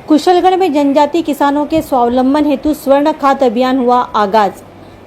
कुशलगढ़ में जनजाति किसानों के स्वावलंबन हेतु स्वर्ण खाद अभियान हुआ आगाज।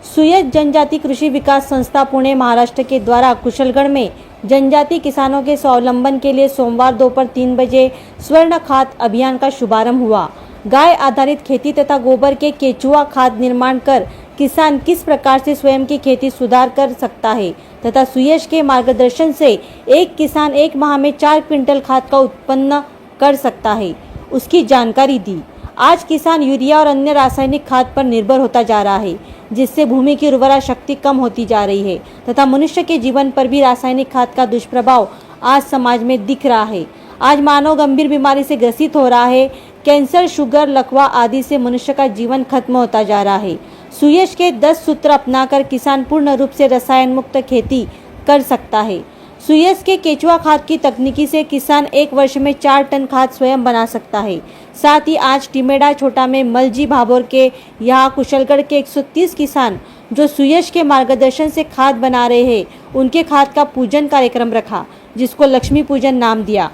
सुयश जनजाति कृषि विकास संस्था पुणे महाराष्ट्र के द्वारा कुशलगढ़ में जनजाति किसानों के स्वावलंबन के लिए सोमवार दोपहर 3 बजे स्वर्ण खाद अभियान का शुभारंभ हुआ। गाय आधारित खेती तथा गोबर के केचुआ खाद निर्माण कर किसान किस प्रकार से स्वयं की खेती सुधार कर सकता है तथा सुयश के मार्गदर्शन से एक किसान एक माह में 4 क्विंटल खाद का उत्पन्न कर सकता है, उसकी जानकारी दी। आज किसान यूरिया और अन्य रासायनिक खाद पर निर्भर होता जा रहा है, जिससे भूमि की उर्वरा शक्ति कम होती जा रही है तथा मनुष्य के जीवन पर भी रासायनिक खाद का दुष्प्रभाव आज समाज में दिख रहा है। आज मानव गंभीर बीमारी से ग्रसित हो रहा है। कैंसर, शुगर, लकवा आदि से मनुष्य का जीवन खत्म होता जा रहा है। सुयश के 10 सूत्र अपनाकर किसान पूर्ण रूप से रसायन मुक्त खेती कर सकता है। सुयश के केचुआ खाद की तकनीकी से किसान एक वर्ष में 4 टन खाद स्वयं बना सकता है। साथ ही आज टिमेडा छोटा में मलजी भाभोर के यहाँ कुशलगढ़ के 130 किसान जो सुयश के मार्गदर्शन से खाद बना रहे हैं, उनके खाद का पूजन कार्यक्रम रखा, जिसको लक्ष्मी पूजन नाम दिया।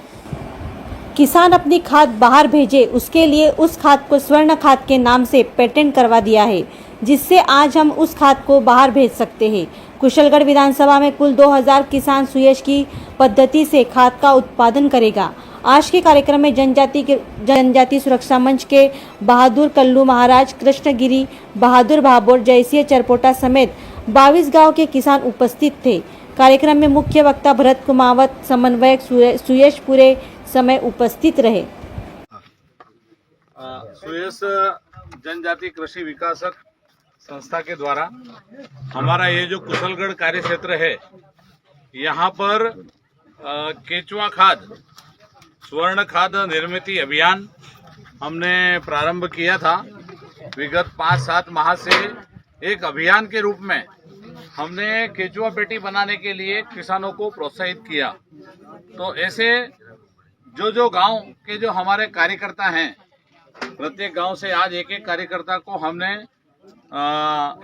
किसान अपनी खाद बाहर भेजे, उसके लिए उस खाद को स्वर्ण खाद के नाम से पेटेंट करवा दिया है, जिससे आज हम उस खाद को बाहर भेज सकते हैं। कुशलगढ़ विधानसभा में कुल 2000 किसान सुयश की पद्धति से खाद का उत्पादन करेगा। आज के कार्यक्रम में जनजाति सुरक्षा मंच के बहादुर कल्लू महाराज, कृष्णगिरी, बहादुर भाभोर, जयसिंह चरपोटा समेत 22 गांव के किसान उपस्थित थे। कार्यक्रम में मुख्य वक्ता भरत कुमावत, समन्वयक सुयश पूरे समय उपस्थित रहे। सुयश जनजाति कृषि विकासक संस्था के द्वारा हमारा ये जो कुशलगढ़ कार्य क्षेत्र है, यहाँ पर केचुआ खाद स्वर्ण खाद निर्मित अभियान हमने प्रारंभ किया था। विगत 5-7 माह से एक अभियान के रूप में हमने केचुआ पेटी बनाने के लिए किसानों को प्रोत्साहित किया। तो ऐसे जो गांव के जो हमारे कार्यकर्ता हैं, प्रत्येक गांव से आज एक कार्यकर्ता को हमने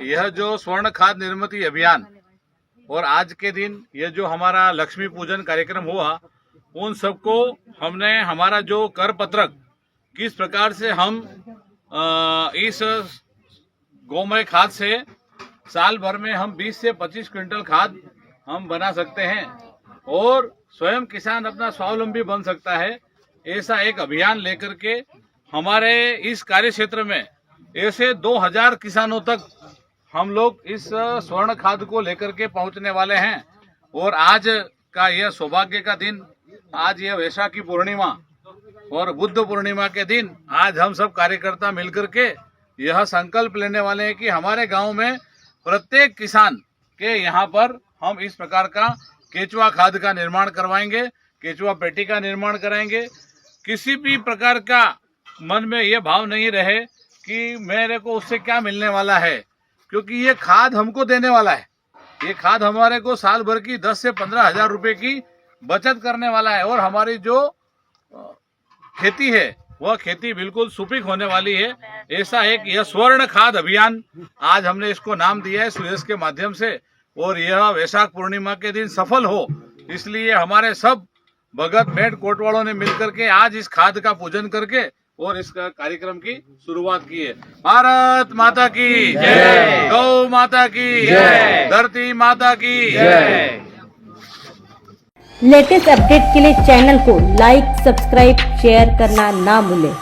यह जो स्वर्ण खाद निर्मित अभियान और आज के दिन यह जो हमारा लक्ष्मी पूजन कार्यक्रम हुआ, उन सबको हमने हमारा जो कर पत्रक किस प्रकार से हम इस गोमय खाद से साल भर में हम 20 से 25 क्विंटल खाद हम बना सकते हैं और स्वयं किसान अपना स्वावलंबी बन सकता है, ऐसा एक अभियान लेकर के हमारे इस कार्य क्षेत्र में ऐसे 2000 किसानों तक हम लोग इस स्वर्ण खाद को लेकर के पहुंचने वाले हैं। और आज का यह सौभाग्य का दिन, आज यह वैशाखी पूर्णिमा और बुद्ध पूर्णिमा के दिन आज हम सब कार्यकर्ता मिलकर के यह संकल्प लेने वाले हैं कि हमारे गांव में प्रत्येक किसान के यहाँ पर हम इस प्रकार का केचुआ खाद का निर्माण करवाएंगे, केचुआ पेटी का निर्माण कराएंगे। किसी भी प्रकार का मन में ये भाव नहीं रहे कि मेरे को उससे क्या मिलने वाला है, क्योंकि ये खाद हमको देने वाला है। ये खाद हमारे को साल भर की 10 से 15 हजार रुपए की बचत करने वाला है और हमारी जो खेती है वह खेती बिल्कुल सुपीक होने वाली है। ऐसा एक यह स्वर्ण खाद अभियान आज हमने इसको नाम दिया है सुयश के माध्यम से, और यह वैशाख पूर्णिमा के दिन सफल हो, इसलिए हमारे सब भगत मेट कोटवालों ने मिलकर के आज इस खाद का पूजन करके और इस कार्यक्रम की शुरुआत की है। भारत माता की जय, गौ माता की जय, धरती माता की जय। लेटेस्ट अपडेट के लिए चैनल को लाइक, सब्सक्राइब, शेयर करना ना भूलें।